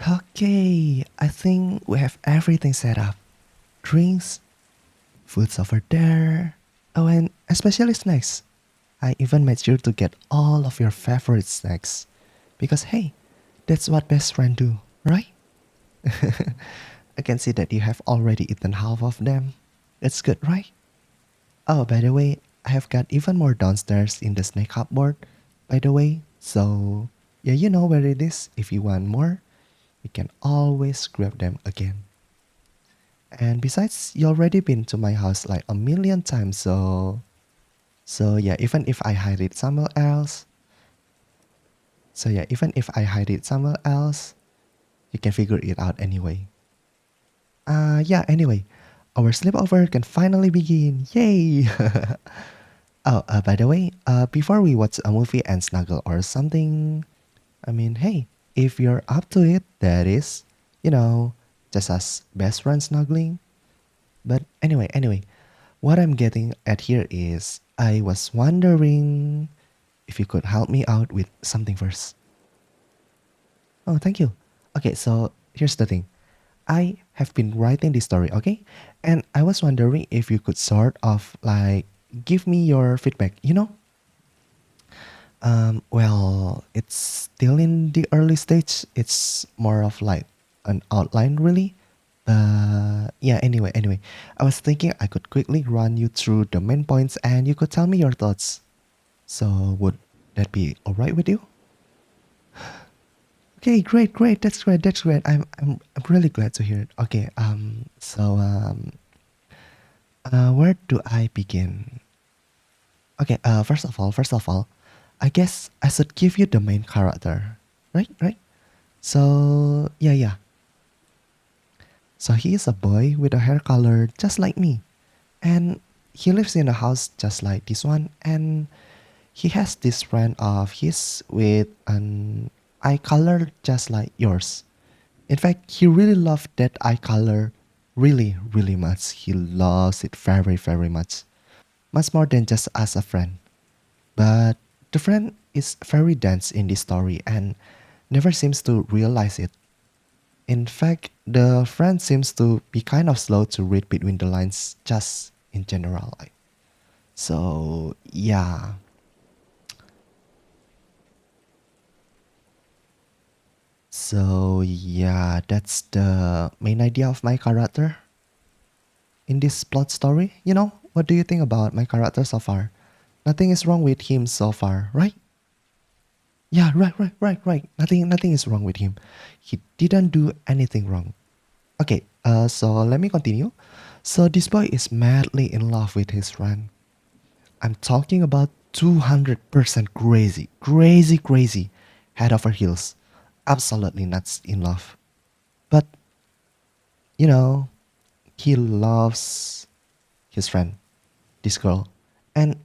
Okay, I think we have everything set up. Drinks, food's over there. Oh, and especially snacks. I even made sure to get all of your favorite snacks. Because hey, that's what best friends do, right? I can see that you have already eaten half of them. That's good, right? Oh, by the way, I have got even more downstairs in the snack cupboard, by the way. So, yeah, you know where it is. If you want more, you can always grab them again. And besides, you already been to my house like a million times, so yeah, even if I hide it somewhere else, you can figure it out anyway. Yeah, anyway, our sleepover can finally begin. Yay! Oh, by the way, before we watch a movie and snuggle or something, I mean, hey, if you're up to it, that is, you know, just us best friends snuggling. But anyway, what I'm getting at here is I was wondering if you could help me out with something first. Oh, thank you. Okay, so here's the thing. I have been writing this story, okay? And I was wondering if you could sort of like give me your feedback, you know? Well, it's still in the early stage. It's more of like an outline, really. Yeah, anyway, I was thinking I could quickly run you through the main points and you could tell me your thoughts. So, would that be all right with you? Okay, great. That's great. I'm really glad to hear it. Okay, where do I begin? Okay, first of all, I guess I should give you the main character, right? So yeah. So he is a boy with a hair color just like me, and he lives in a house just like this one, and he has this friend of his with an eye color just like yours. In fact, he really loved that eye color really much. He loves it very much. Much more than just as a friend. But the friend is very dense in this story and never seems to realize it. In fact, the friend seems to be kind of slow to read between the lines just in general. So, yeah. So, yeah, that's the main idea of my character in this plot story. You know, what do you think about my character so far? Nothing is wrong with him so far, right? Yeah, right. Nothing is wrong with him. He didn't do anything wrong. Okay, so let me continue. So this boy is madly in love with his friend. I'm talking about 200% crazy, head over heels, absolutely nuts in love. But you know, he loves his friend, this girl, and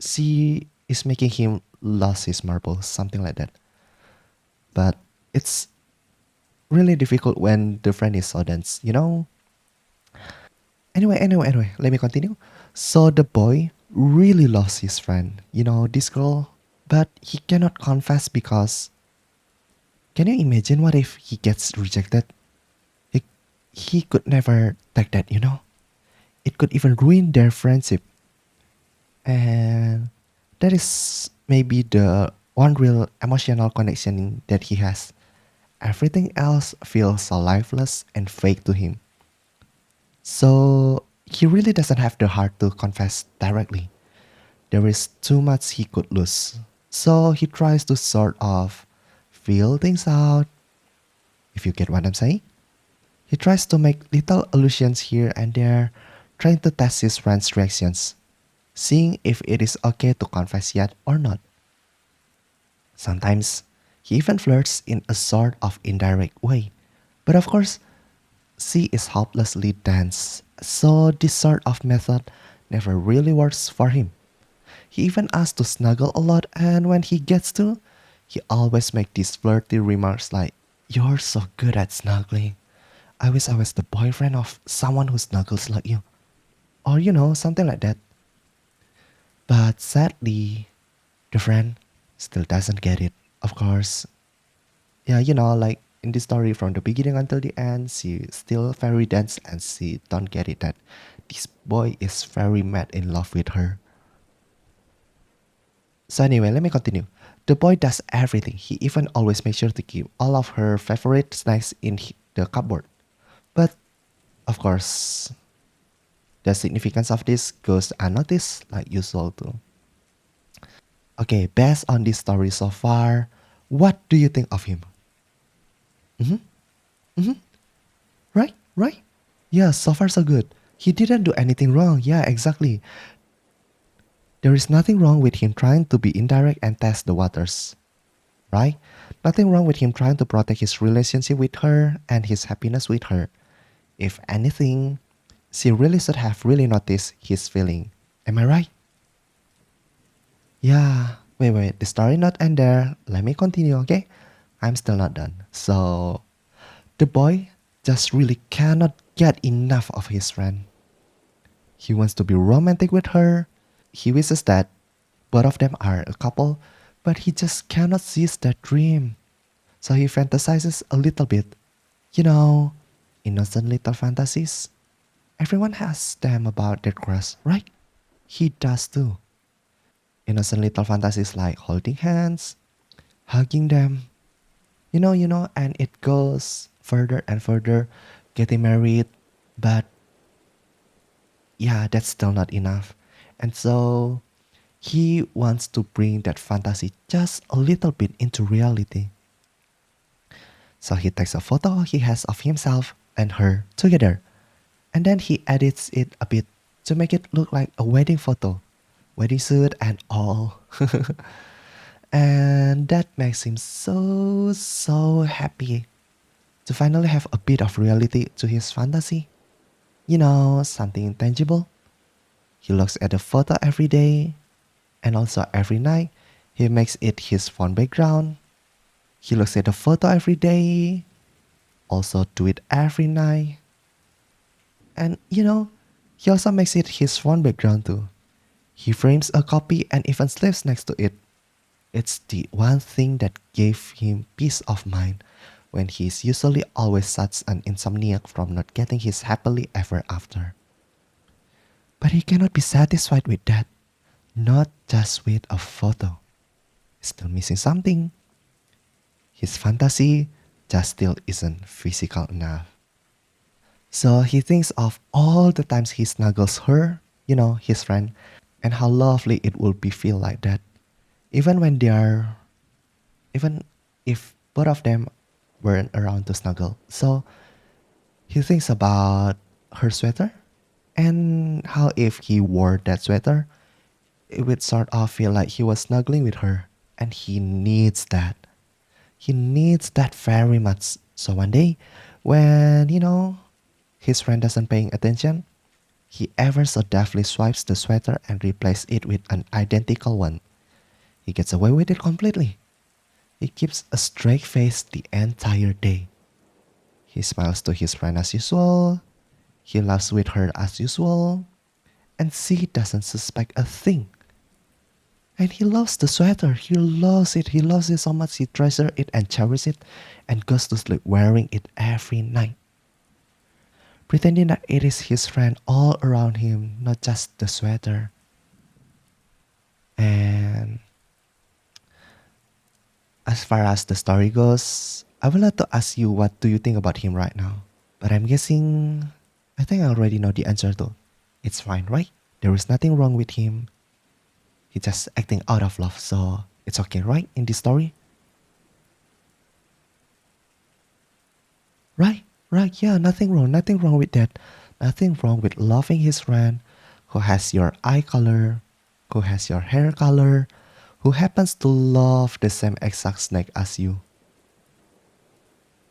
she is making him lose his marbles, something like that. But it's really difficult when the friend is so dense, you know? Anyway, let me continue. So the boy really loves his friend, you know, this girl, but he cannot confess because can you imagine what if he gets rejected? He, he could never take that, you know? It could even ruin their friendship. And that is maybe the one real emotional connection that he has. Everything else feels so lifeless and fake to him. So he really doesn't have the heart to confess directly. There is too much he could lose. So he tries to sort of feel things out, if you get what I'm saying. He tries to make little allusions here and there, trying to test his friend's reactions, seeing if it is okay to confess yet or not. Sometimes he even flirts in a sort of indirect way. But of course, she is hopelessly dense, so this sort of method never really works for him. He even asks to snuggle a lot, and when he gets to, he always makes these flirty remarks like, "You're so good at snuggling. I wish I was the boyfriend of someone who snuggles like you." Or, you know, something like that. But sadly, the friend still doesn't get it. Of course, yeah, you know, like in this story from the beginning until the end, she still very dense and she don't get it that this boy is very mad in love with her. So anyway, let me continue. The boy does everything. He even always makes sure to keep all of her favorite snacks in the cupboard. But of course, the significance of this goes unnoticed like usual too. Okay, based on this story so far, what do you think of him? Mm-hmm. Mm-hmm. Right? Right? Yeah, so far so good. He didn't do anything wrong. Yeah, exactly. There is nothing wrong with him trying to be indirect and test the waters. Right? Nothing wrong with him trying to protect his relationship with her and his happiness with her. If anything, she really should have really noticed his feeling. Am I right? Yeah. Wait. The story not end there. Let me continue, okay? I'm still not done. So, the boy just really cannot get enough of his friend. He wants to be romantic with her. He wishes that both of them are a couple, but he just cannot seize that dream. So he fantasizes a little bit. You know, innocent little fantasies. Everyone has them about their crush, right? He does too. Innocent little fantasies like holding hands, hugging them, and it goes further and further, getting married, but yeah, that's still not enough. And so he wants to bring that fantasy just a little bit into reality. So he takes a photo he has of himself and her together, and then he edits it a bit to make it look like a wedding photo, wedding suit and all. And that makes him so happy to finally have a bit of reality to his fantasy. Something tangible. He looks at the photo every day, and also every night he makes it his phone background. He looks at the photo every day, also do it every night. And he also makes it his phone background too. He frames a copy and even sleeps next to it. It's the one thing that gave him peace of mind when he's usually always such an insomniac from not getting his happily ever after. But he cannot be satisfied with that, not just with a photo. He's still missing something. His fantasy just still isn't physical enough. So he thinks of all the times he snuggles her, his friend, and how lovely it would be feel like that. Even when even if both of them weren't around to snuggle. So he thinks about her sweater and how if he wore that sweater, it would sort of feel like he was snuggling with her. And he needs that. He needs that very much. So one day, when, his friend doesn't paying attention, he ever so deftly swipes the sweater and replaces it with an identical one. He gets away with it completely. He keeps a straight face the entire day. He smiles to his friend as usual. He laughs with her as usual. And she doesn't suspect a thing. And he loves the sweater. He loves it. He loves it so much. He treasures it and cherishes it and goes to sleep wearing it every night. Pretending that it is his friend all around him, not just the sweater. And as far as the story goes, I would like to ask you what do you think about him right now? But I'm guessing, I think I already know the answer though. It's fine, right? There is nothing wrong with him. He's just acting out of love, so it's okay, right? In this story? Right, yeah, nothing wrong with that. Nothing wrong with loving his friend who has your eye color, who has your hair color, who happens to love the same exact snake as you.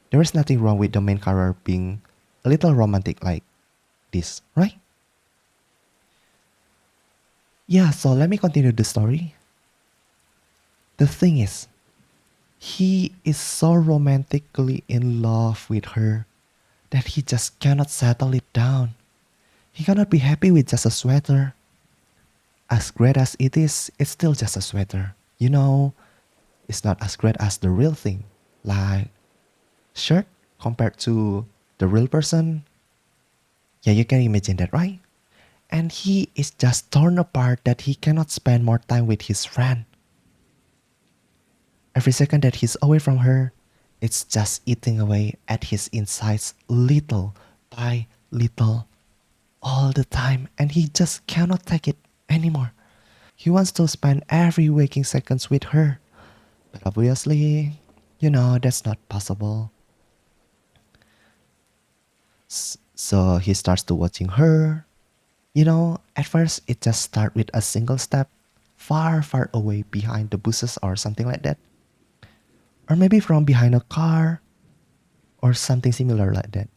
There is nothing wrong with the main character being a little romantic like this, right? Yeah, so let me continue the story. The thing is, he is so romantically in love with her that he just cannot settle it down. He cannot be happy with just a sweater. As great as it is, it's still just a sweater. It's not as great as the real thing, like shirt compared to the real person. Yeah, you can imagine that, right? And he is just torn apart that he cannot spend more time with his friend. Every second that he's away from her, it's just eating away at his insides little by little all the time, and he just cannot take it anymore. He wants to spend every waking seconds with her, but obviously, that's not possible. So he starts to watching her. At first it just start with a single step, far, far away behind the bushes or something like that. Or maybe from behind a car or something similar like that.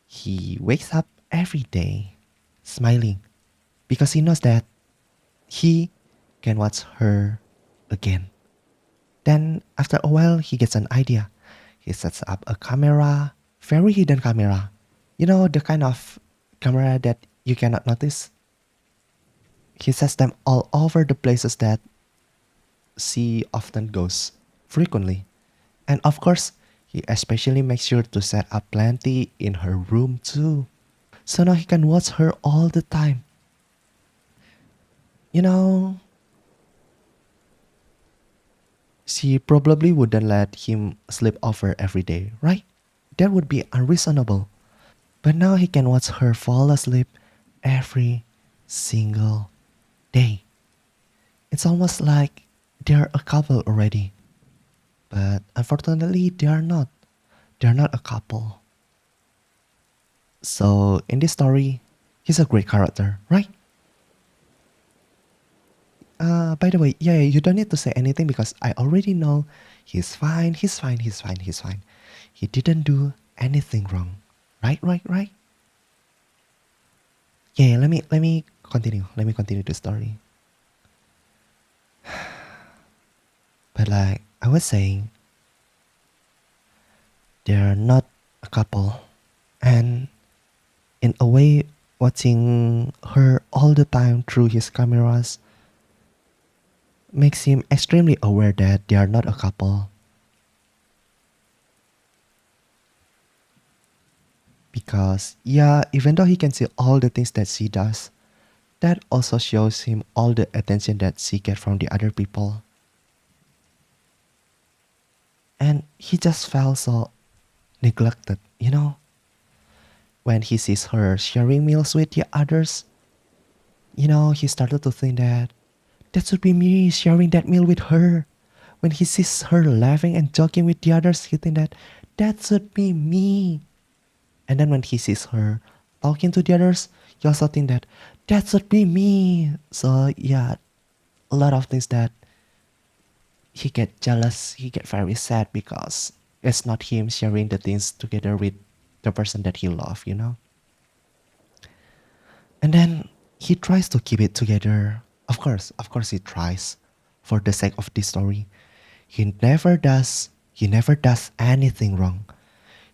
He wakes up every day smiling because he knows that he can watch her again. Then after a while, he gets an idea. He sets up a camera, very hidden camera. The kind of camera that you cannot notice. He sets them all over the places that she often goes frequently. And of course, he especially makes sure to set up plenty in her room too. So now he can watch her all the time. You know, she probably wouldn't let him sleep over every day, right? That would be unreasonable. But now he can watch her fall asleep every single day. It's almost like they're a couple already. But unfortunately, they are not. They're not a couple. So in this story, he's a great character, right? By the way, yeah, you don't need to say anything because I already know he's fine, he's fine, he's fine, he's fine. He didn't do anything wrong. Right, right, right? Yeah, let me continue. Let me continue the story. But like I was saying, they're not a couple. And in a way, watching her all the time through his cameras makes him extremely aware that they are not a couple. Because, yeah, even though he can see all the things that she does, that also shows him all the attention that she gets from the other people. And he just felt so neglected, When he sees her sharing meals with the others, he started to think that should be me sharing that meal with her. When he sees her laughing and joking with the others, he thinks that should be me. And then when he sees her talking to the others, he also thinks that should be me. So yeah, a lot of things that he get jealous, he get very sad because it's not him sharing the things together with the person that he loves. And then he tries to keep it together. Of course he tries for the sake of this story. He never does anything wrong.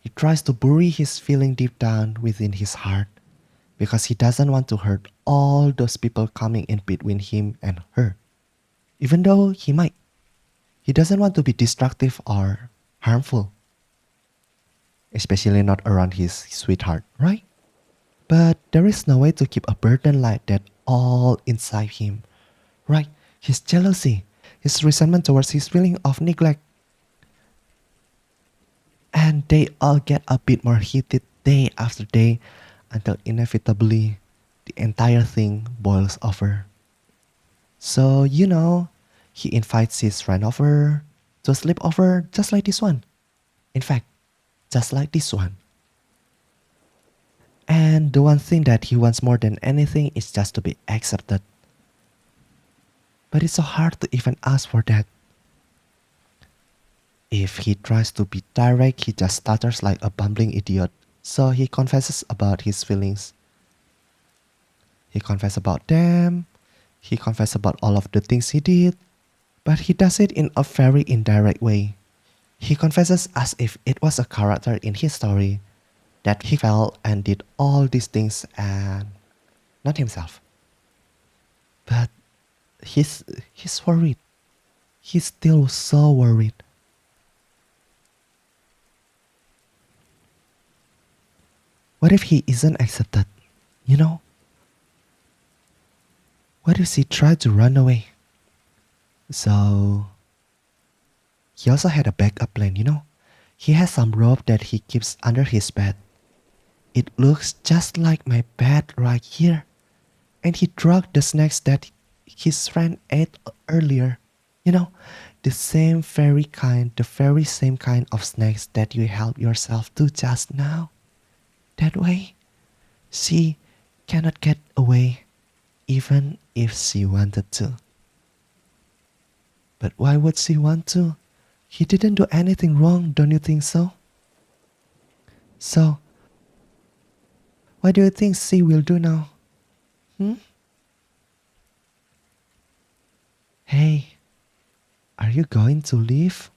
He tries to bury his feeling deep down within his heart because he doesn't want to hurt all those people coming in between him and her. Even though he might. He doesn't want to be destructive or harmful, especially not around his sweetheart, right? But there is no way to keep a burden like that all inside him, right? His jealousy, his resentment towards his feeling of neglect, and they all get a bit more heated day after day until inevitably the entire thing boils over. So, he invites his friend over to sleep over just like this one. In fact, just like this one. And the one thing that he wants more than anything is just to be accepted. But it's so hard to even ask for that. If he tries to be direct, he just stutters like a bumbling idiot. So he confesses about his feelings. He confesses about them. He confesses about all of the things he did. But he does it in a very indirect way. He confesses as if it was a character in his story that he felt and did all these things and not himself. But he's worried. He's still so worried. What if he isn't accepted? You know? What if he tried to run away? So, he also had a backup plan, you know? He has some rope that he keeps under his bed. It looks just like my bed right here. And he drugged the snacks that his friend ate earlier. You know, the very same kind of snacks that you helped yourself to just now. That way, she cannot get away, even if she wanted to. But why would she want to? He didn't do anything wrong, don't you think so? So, what do you think she will do now? Hey, are you going to leave?